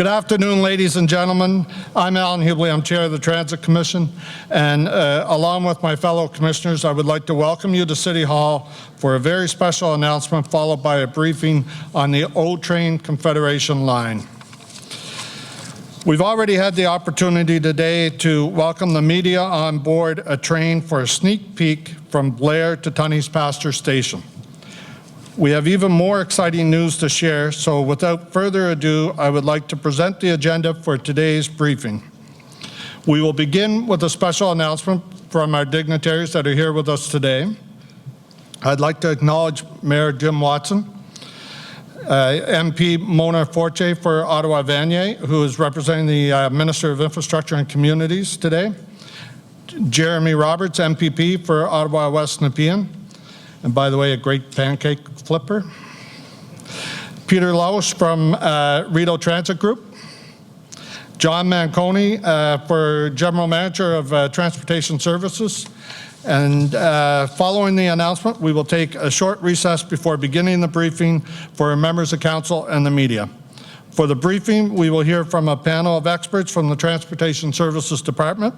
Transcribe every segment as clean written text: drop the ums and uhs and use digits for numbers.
Good afternoon, ladies and gentlemen. I'm Alan Hubley. I'm Chair of the Transit Commission, and along with my fellow commissioners, I would like to welcome you to City Hall for a very special announcement followed by a briefing on the O-Train Confederation Line. We've already had the opportunity today to welcome the media on board a train for a sneak peek from Blair to Tunney's Pasture Station. We have even more exciting news to share, so without further ado, I would like to present the agenda for today's briefing. We will begin with a special announcement from our dignitaries that are here with us today. I'd like to acknowledge Mayor Jim Watson, MP Mona Fortier for Ottawa-Vanier, who is representing the Minister of Infrastructure and Communities today, Jeremy Roberts, MPP for Ottawa West-Nepean, and by the way, a great pancake flipper. Peter Lausch from Rideau Transit Group. John Manconi for General Manager of Transportation Services. And following the announcement, we will take a short recess before beginning the briefing for members of council and the media. For the briefing, we will hear from a panel of experts from the Transportation Services Department.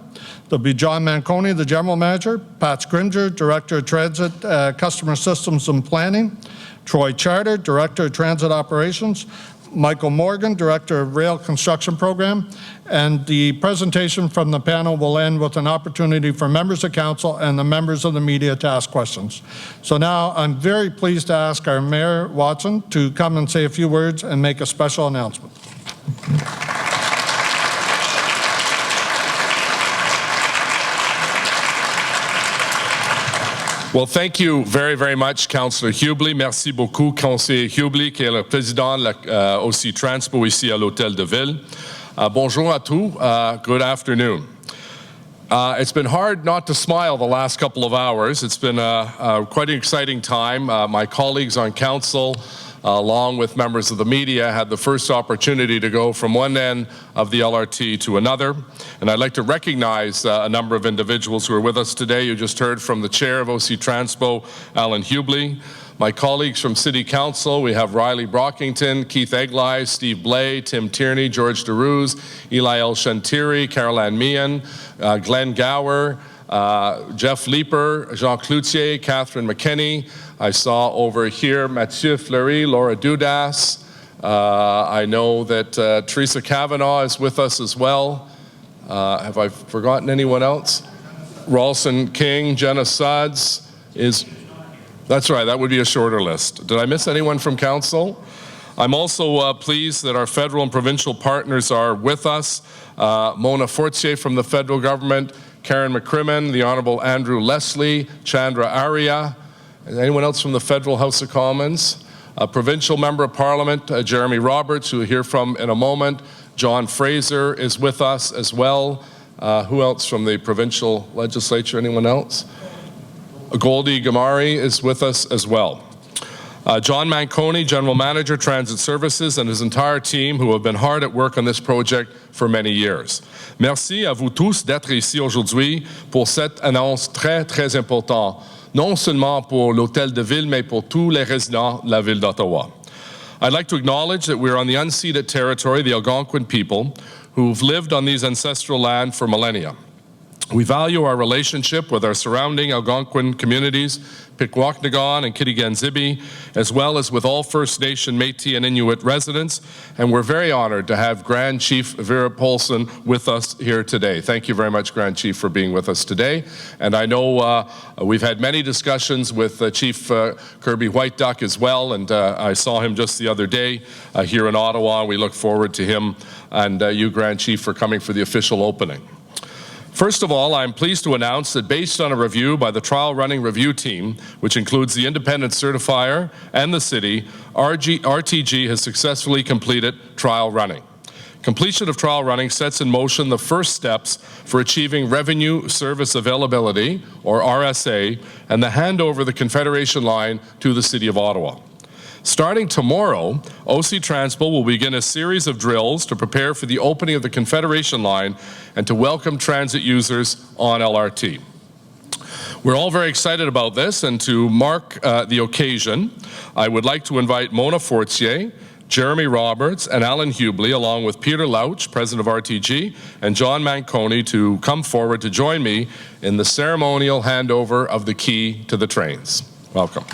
There'll be John Manconi, the General Manager, Pat Scrimger, Director of Transit Customer Systems and Planning, Troy Charter, Director of Transit Operations, Michael Morgan, Director of Rail Construction Program, and the presentation from the panel will end with an opportunity for members of council and the members of the media to ask questions. So now I'm very pleased to ask our Mayor Watson to come and say a few words and make a special announcement. Well, thank you very, very much, Councillor Hubley. Merci beaucoup, Conseiller Hubley, qui est le président de la OC Transpo ici à l'Hôtel de Ville. Bonjour à tous. Good afternoon. It's been hard not to smile the last couple of hours. It's been quite an exciting time. My colleagues on council, along with members of the media, had the first opportunity to go from one end of the LRT to another. And I'd like to recognize a number of individuals who are with us today. You just heard from the chair of OC Transpo, Alan Hubley. My colleagues from City Council, we have Riley Brockington, Keith Eglai, Steve Blay, Tim Tierney, George DeRuse, Eli El Shantiri, Caroline Meehan, Glenn Gower, Jeff Leeper, Jean Cloutier, Catherine McKinney. I saw over here Mathieu Fleury, Laura Dudas. I know that Teresa Kavanaugh is with us as well. Have I forgotten anyone else? Ralston King, Jenna Suds is... That's right, that would be a shorter list. Did I miss anyone from council? I'm also pleased that our federal and provincial partners are with us. Mona Fortier from the federal government, Karen McCrimmon, the Honourable Andrew Leslie, Chandra Arya. Anyone else from the Federal House of Commons? A provincial member of Parliament, Jeremy Roberts, who we'll hear from in a moment. John Fraser is with us as well. Who else from the provincial legislature? Anyone else? Goldie Gamari is with us as well. John Manconi, General Manager, Transit Services, and his entire team who have been hard at work on this project for many years. Merci à vous tous d'être ici aujourd'hui pour cette annonce très, très importante, non seulement pour l'Hôtel de Ville, mais pour tous les résidents de la Ville d'Ottawa. I'd like to acknowledge that we're on the unceded territory, the Algonquin people, who've lived on these ancestral land for millennia. We value our relationship with our surrounding Algonquin communities, Pikwakanagan and Kitigan-Zibi, as well as with all First Nation, Métis and Inuit residents, and we're very honored to have Grand Chief Vera Paulson with us here today. Thank you very much, Grand Chief, for being with us today. And I know we've had many discussions with Chief Kirby White Duck as well, and I saw him just the other day here in Ottawa, and we look forward to him and you, Grand Chief, for coming for the official opening. First of all, I'm pleased to announce that based on a review by the Trial Running Review Team, which includes the independent certifier and the city, RTG has successfully completed trial running. Completion of trial running sets in motion the first steps for achieving Revenue Service Availability, or RSA, and the handover of the Confederation Line to the City of Ottawa. Starting tomorrow, OC Transpo will begin a series of drills to prepare for the opening of the Confederation Line and to welcome transit users on LRT. We're all very excited about this, and to mark the occasion, I would like to invite Mona Fortier, Jeremy Roberts, and Alan Hubley, along with Peter Lauch, President of RTG, and John Manconi, to come forward to join me in the ceremonial handover of the key to the trains. Welcome.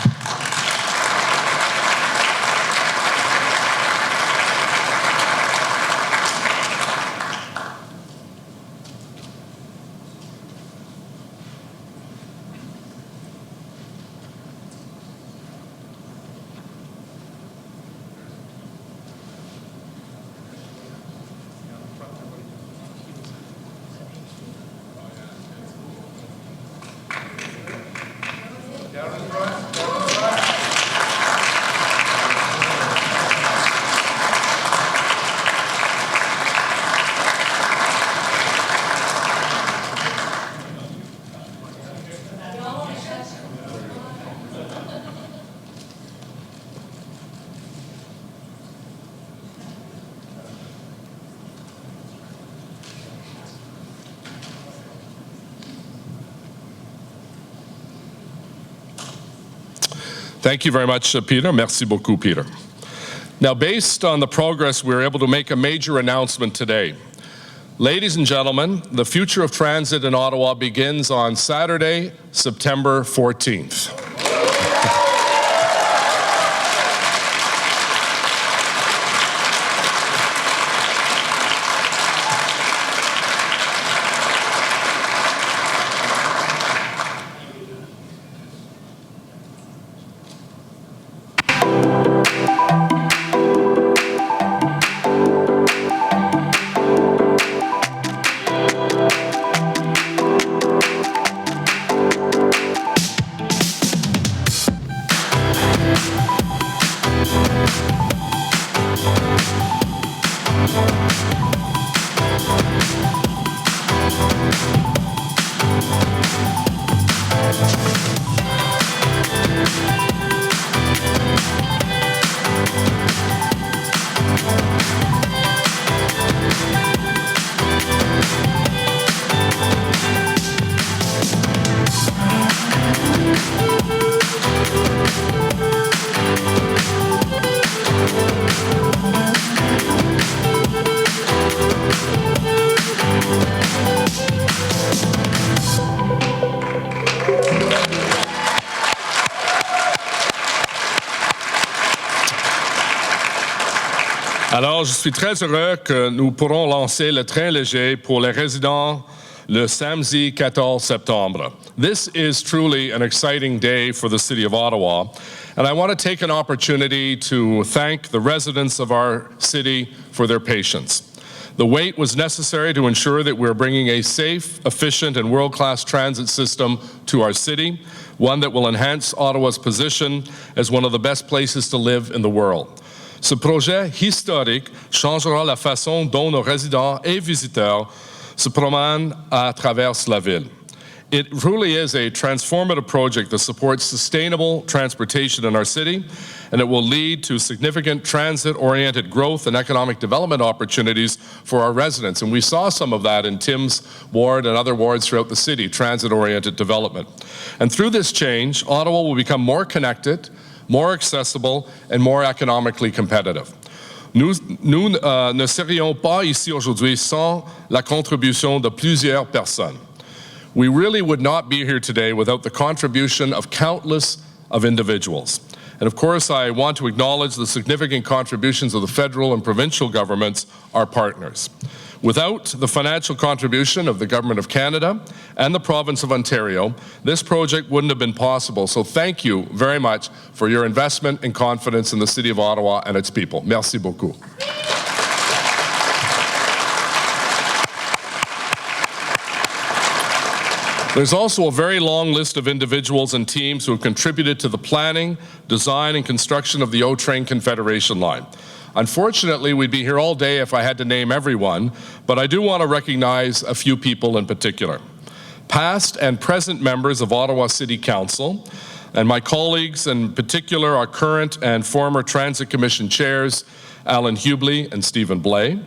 Thank you very much, Peter. Merci beaucoup, Peter. Now, based on the progress, we were able to make a major announcement today. Ladies and gentlemen, the future of transit in Ottawa begins on Saturday, September 14th. Alors, je suis très heureux que nous pourrons lancer le train léger pour les résidents le samedi 14 septembre. This is truly an exciting day for the City of Ottawa, and I want to take an opportunity to thank the residents of our city for their patience. The wait was necessary to ensure that we're bringing a safe, efficient, and world-class transit system to our city, one that will enhance Ottawa's position as one of the best places to live in the world. Ce projet historique changera la façon dont nos résidents et visiteurs se promènent à travers la ville. It really is a transformative project that supports sustainable transportation in our city, and it will lead to significant transit-oriented growth and economic development opportunities for our residents. And we saw some of that in Tim's ward and other wards throughout the city, transit-oriented development. And through this change, Ottawa will become more connected, more accessible, and more economically competitive. Nous ne serions pas ici aujourd'hui sans la contribution de plusieurs personnes. We really would not be here today without the contribution of countless of individuals. And of course, I want to acknowledge the significant contributions of the federal and provincial governments, our partners. Without the financial contribution of the Government of Canada and the Province of Ontario, this project wouldn't have been possible. So thank you very much for your investment and confidence in the City of Ottawa and its people. Merci beaucoup. There's also a very long list of individuals and teams who have contributed to the planning, design, and construction of the O-Train Confederation Line. Unfortunately, we'd be here all day if I had to name everyone, but I do want to recognize a few people in particular. Past and present members of Ottawa City Council, and my colleagues in particular are current and former Transit Commission chairs, Alan Hubley and Stephen Blais.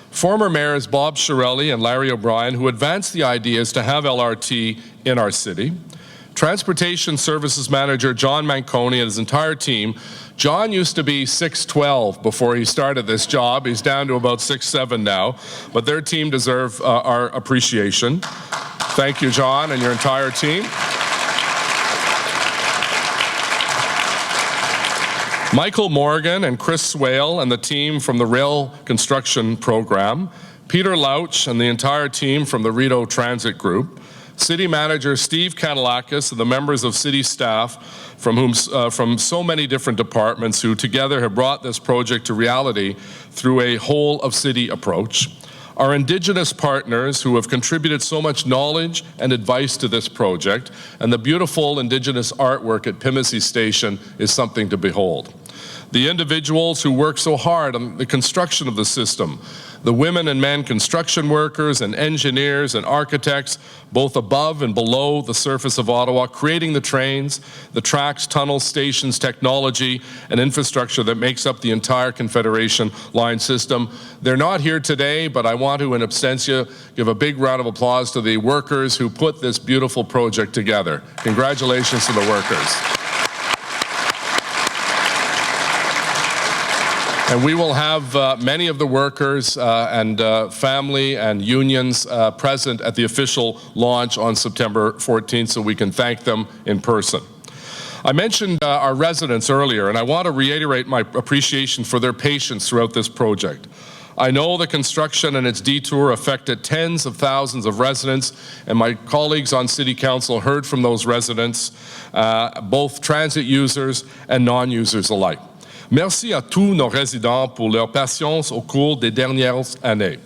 Former mayors Bob Shirelli and Larry O'Brien, who advanced the ideas to have LRT in our city. Transportation Services Manager John Manconi and his entire team John used to be 6'12" before he started this job. He's down to about 6'7" now, but their team deserve our appreciation. Thank you, John, and your entire team. Michael Morgan and Chris Swale and the team from the Rail Construction Program, Peter Lauch and the entire team from the Rideau Transit Group, City Manager Steve Kadalakis and the members of city staff from so many different departments who together have brought this project to reality through a whole-of-city approach. Our Indigenous partners who have contributed so much knowledge and advice to this project, and the beautiful Indigenous artwork at Pimisi Station is something to behold. The individuals who work so hard on the construction of the system, the women and men construction workers and engineers and architects, both above and below the surface of Ottawa, creating the trains, the tracks, tunnels, stations, technology, and infrastructure that makes up the entire Confederation Line system. They're not here today, but I want to, in absentia, give a big round of applause to the workers who put this beautiful project together. Congratulations to the workers. And we will have many of the workers and family and unions present at the official launch on September 14th, so we can thank them in person. I mentioned our residents earlier, and I want to reiterate my appreciation for their patience throughout this project. I know the construction and its detour affected tens of thousands of residents, and my colleagues on City Council heard from those residents, both transit users and non-users alike. Merci à tous nos résidents pour leur patience au cours des dernières années.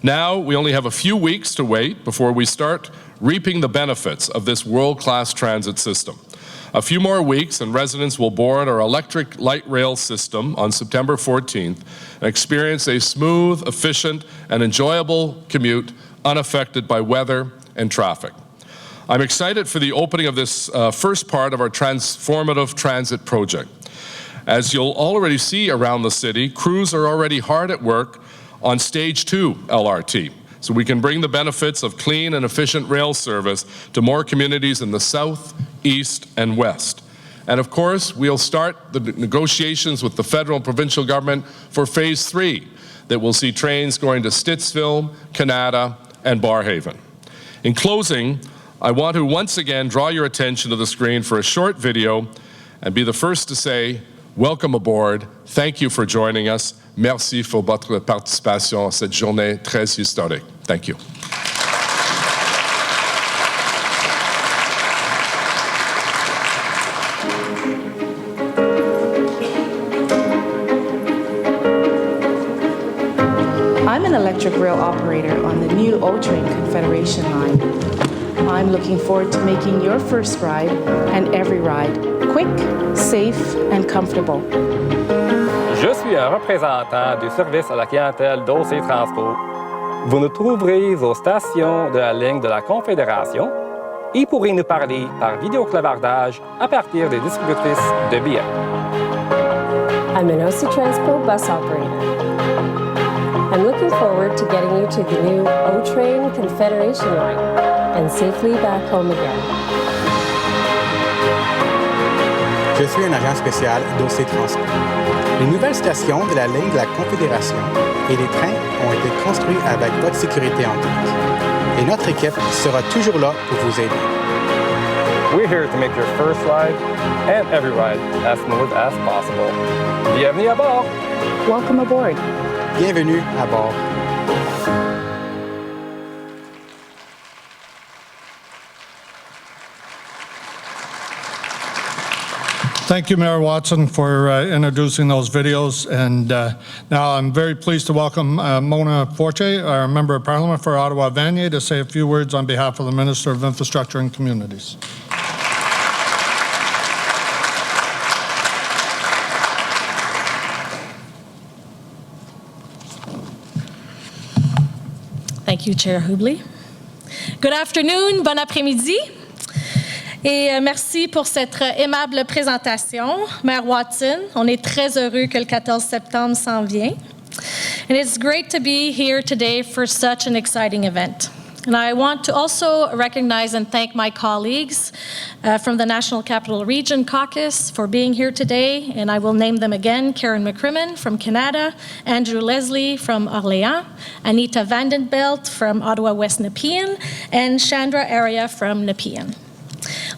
Now, we only have a few weeks to wait before we start reaping the benefits of this world-class transit system. A few more weeks and residents will board our electric light rail system on September 14th and experience a smooth, efficient, and enjoyable commute unaffected by weather and traffic. I'm excited for the opening of this first part of our transformative transit project. As you'll already see around the city, crews are already hard at work on Stage 2 LRT, so we can bring the benefits of clean and efficient rail service to more communities in the south, east, and west. And of course, we'll start the negotiations with the federal and provincial government for Phase 3 that will see trains going to Stittsville, Canada, and Barrhaven. In closing, I want to once again draw your attention to the screen for a short video and be the first to say, welcome aboard. Thank you for joining us. Merci pour votre participation à cette journée très historique. Thank you. I'm an electric rail operator on the new O-Train Confederation Line. I'm looking forward to making your first ride and every ride quick, safe, and comfortable. Je suis un représentant du service à la clientèle d'O-C Transport. Vous nous trouverez aux stations de la ligne de la Confédération et pourrez nous parler par vidéoclavardage à partir des distributrices de billets. I'm an O-C Transport bus operator. I'm looking forward to getting you to the new O-Train Confederation Line and safely back home again. Je suis un agent spécial d'O-C Transport. Les nouvelles stations de la ligne de la Confédération et les trains ont été construits avec votre sécurité en tête. Et notre équipe sera toujours là pour vous aider. We're here to make your first ride and every ride as smooth as possible. Bienvenue à bord! Welcome aboard. Bienvenue à bord. Thank you, Mayor Watson, for introducing those videos. And now I'm very pleased to welcome Mona Fortier, our Member of Parliament for Ottawa-Vanier, to say a few words on behalf of the Minister of Infrastructure and Communities. Thank you, Chair Hubley. Good afternoon, bon après-midi. Et merci pour cette aimable présentation. Maire Watson, on est très heureux que le 14 septembre s'en vient. And it's great to be here today for such an exciting event. And I want to also recognize and thank my colleagues from the National Capital Region Caucus for being here today, and I will name them again: Karen McCrimmon from Canada, Andrew Leslie from Orléans, Anita Vandenbelt from Ottawa West-Nepean, and Chandra Arya from Nepean.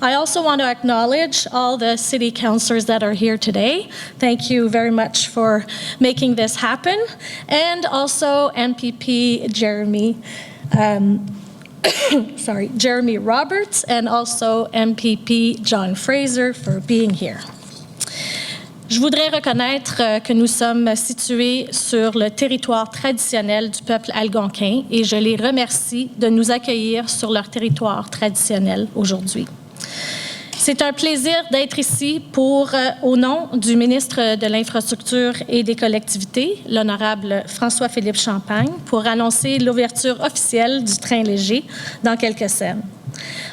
I also want to acknowledge all the city councillors that are here today. Thank you very much for making this happen. And also MPP Jeremy Roberts, and also MPP John Fraser for being here. Je voudrais reconnaître que nous sommes situés sur le territoire traditionnel du peuple algonquin et je les remercie de nous accueillir sur leur territoire traditionnel aujourd'hui. C'est un plaisir d'être ici au nom du ministre de l'Infrastructure et des Collectivités, l'honorable François-Philippe Champagne, pour annoncer l'ouverture officielle du train léger dans quelques semaines.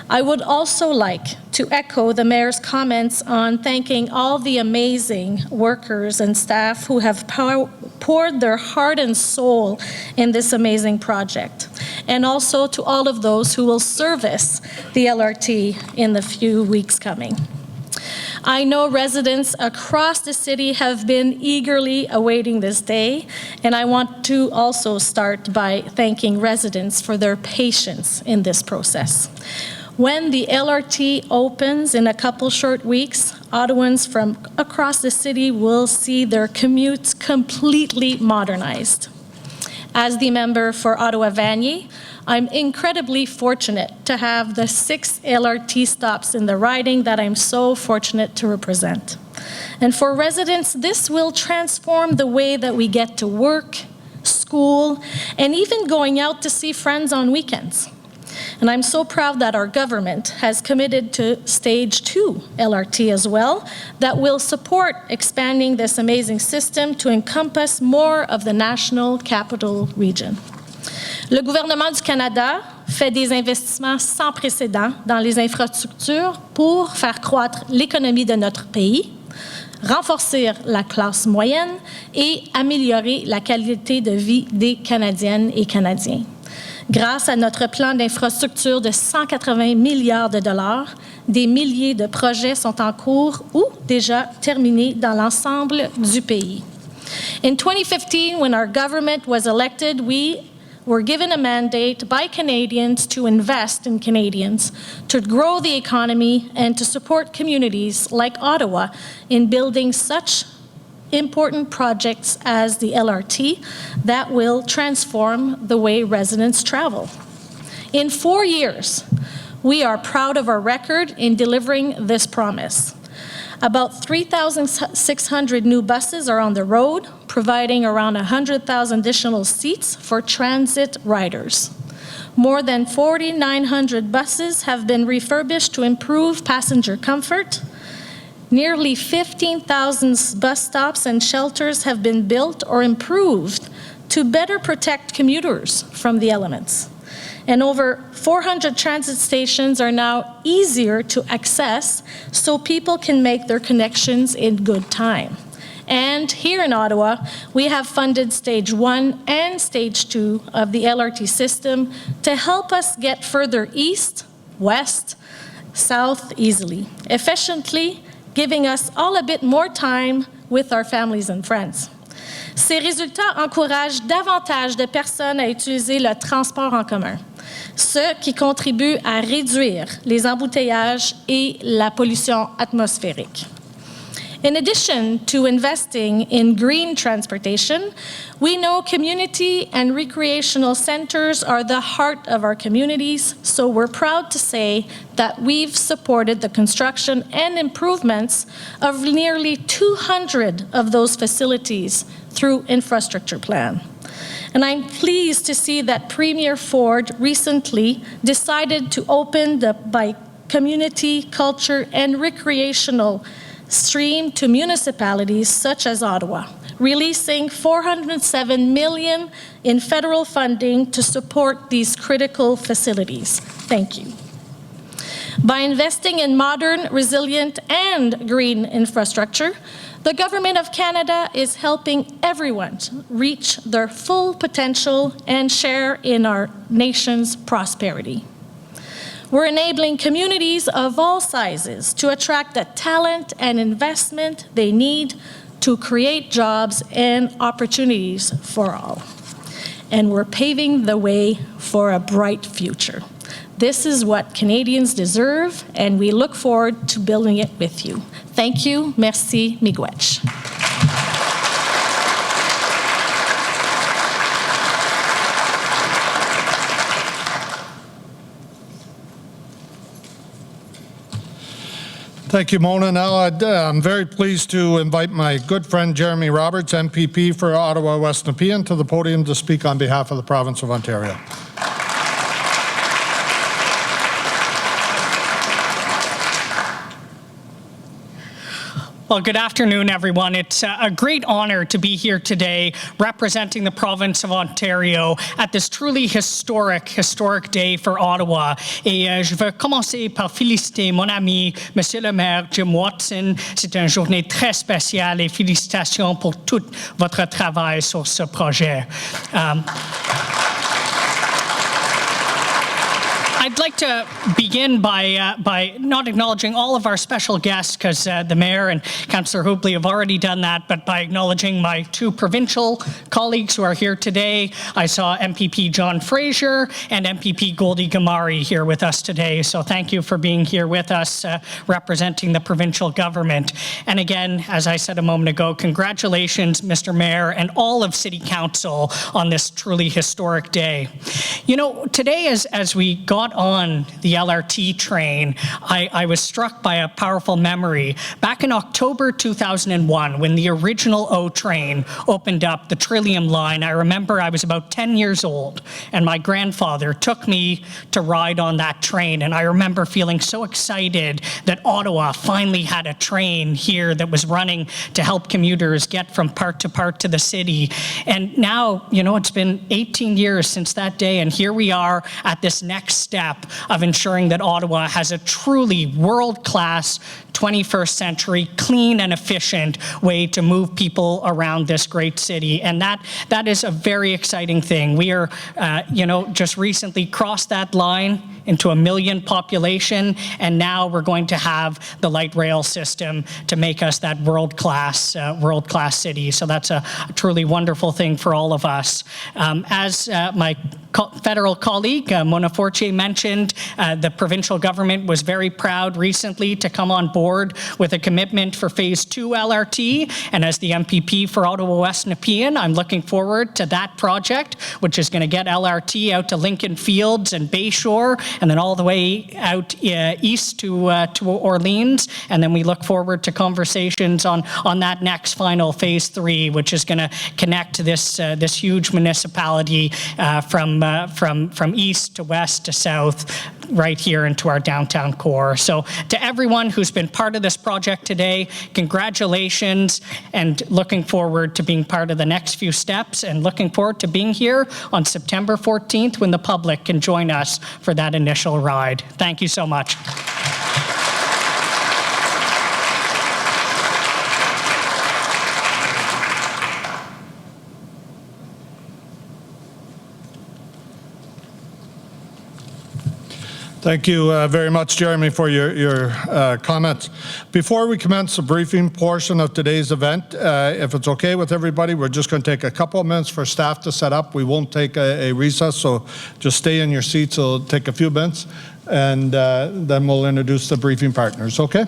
I would also like to echo the mayor's comments on thanking all the amazing workers and staff who have poured their heart and soul in this amazing project, and also to all of those who will service the LRT in the few weeks coming. I know residents across the city have been eagerly awaiting this day, and I want to also start by thanking residents for their patience in this process. When the LRT opens in a couple short weeks, Ottawans from across the city will see their commutes completely modernized. As the member for Ottawa-Vanier, I'm incredibly fortunate to have the 6 LRT stops in the riding that I'm so fortunate to represent. And for residents, this will transform the way that we get to work, school, and even going out to see friends on weekends. And I'm so proud that our government has committed to Stage 2 LRT as well, that will support expanding this amazing system to encompass more of the National Capital Region. Le gouvernement du Canada fait des investissements sans précédent dans les infrastructures pour faire croître l'économie de notre pays, renforcer la classe moyenne et améliorer la qualité de vie des Canadiennes et Canadiens. Grâce à notre plan d'infrastructure de 180 milliards de dollars, des milliers de projets sont en cours ou déjà terminés dans l'ensemble du pays. In 2015, when our government was elected, we were given a mandate by Canadians to invest in Canadians, to grow the economy, and to support communities like Ottawa in building such important projects as the LRT that will transform the way residents travel. In 4 years, we are proud of our record in delivering this promise. About 3,600 new buses are on the road, providing around 100,000 additional seats for transit riders. More than 4,900 buses have been refurbished to improve passenger comfort. Nearly 15,000 bus stops and shelters have been built or improved to better protect commuters from the elements. And over 400 transit stations are now easier to access so people can make their connections in good time. And here in Ottawa, we have funded Stage 1 and Stage 2 of the LRT system to help us get further east, west, south easily, efficiently, giving us all a bit more time with our families and friends. Ces résultats encouragent davantage de personnes à utiliser le transport en commun, ce qui contribue à réduire les embouteillages et la pollution atmosphérique. In addition to investing in green transportation, we know community and recreational centers are the heart of our communities, so we're proud to say that we've supported the construction and improvements of nearly 200 of those facilities through Infrastructure Plan. And I'm pleased to see that Premier Ford recently decided to open by community, culture, and recreational stream to municipalities such as Ottawa, releasing $407 million in federal funding to support these critical facilities. Thank you. By investing in modern, resilient, and green infrastructure, The Government of Canada is helping everyone reach their full potential and share in our nation's prosperity. We're enabling communities of all sizes to attract the talent and investment they need to create jobs and opportunities for all. And we're paving the way for a bright future. This is what Canadians deserve, and we look forward to building it with you. Thank you. Merci. Miigwech. Thank you, Mona. Now I'm very pleased to invite my good friend Jeremy Roberts, MPP for Ottawa West-Nepean, to the podium to speak on behalf of the province of Ontario. Well, good afternoon, everyone. It's a great honor to be here today representing the province of Ontario at this truly historic day for Ottawa. Et je veux commencer par féliciter mon ami, Monsieur le maire Jim Watson. C'est une journée très spéciale et félicitations pour tout votre travail sur ce projet. I'd like to begin by not acknowledging all of our special guests, because the Mayor and Councillor Hubley have already done that, but by acknowledging my two provincial colleagues who are here today. I saw MPP John Fraser and MPP Goldie Gamari here with us today, so thank you for being here with us representing the provincial government. And again, as I said a moment ago, congratulations, Mr. Mayor, and all of City Council on this truly historic day. You know, today as we got on the LRT train, I was struck by a powerful memory. Back in October 2001, when the original O-Train opened up the Trillium line, I remember I was about 10 years old, and my grandfather took me to ride on that train, and I remember feeling so excited that Ottawa finally had a train here that was running to help commuters get from part to the city. And now, you know, it's been 18 years since that day, and here we are at this next step of ensuring that Ottawa has a truly world-class 21st century, clean and efficient way to move people around this great city. And that is a very exciting thing. We are, just recently crossed that line into 1 million population, and now we're going to have the light rail system to make us that world-class city. So that's a truly wonderful thing for all of us. As my federal colleague, Mona Fortier, mentioned, the provincial government was very proud recently to come on board with a commitment for Phase 2 LRT. And as the MPP for Ottawa West-Nepean, I'm looking forward to that project, which is going to get LRT out to Lincoln Fields and Bayshore, and then all the way out east to Orleans. And then we look forward to conversations on that next final Phase 3, which is going to connect this huge municipality from east to west to south, right here into our downtown core. So to everyone who's been part of this project today, congratulations, and looking forward to being part of the next few steps, and looking forward to being here on September 14th when the public can join us for that initial ride. Thank you so much. Thank you very much, Jeremy, for your comments. Before we commence the briefing portion of today's event, if it's okay with everybody, we're just going to take a couple of minutes for staff to set up. We won't take a recess, so just stay in your seats. It'll take a few minutes, and then we'll introduce the briefing partners, okay?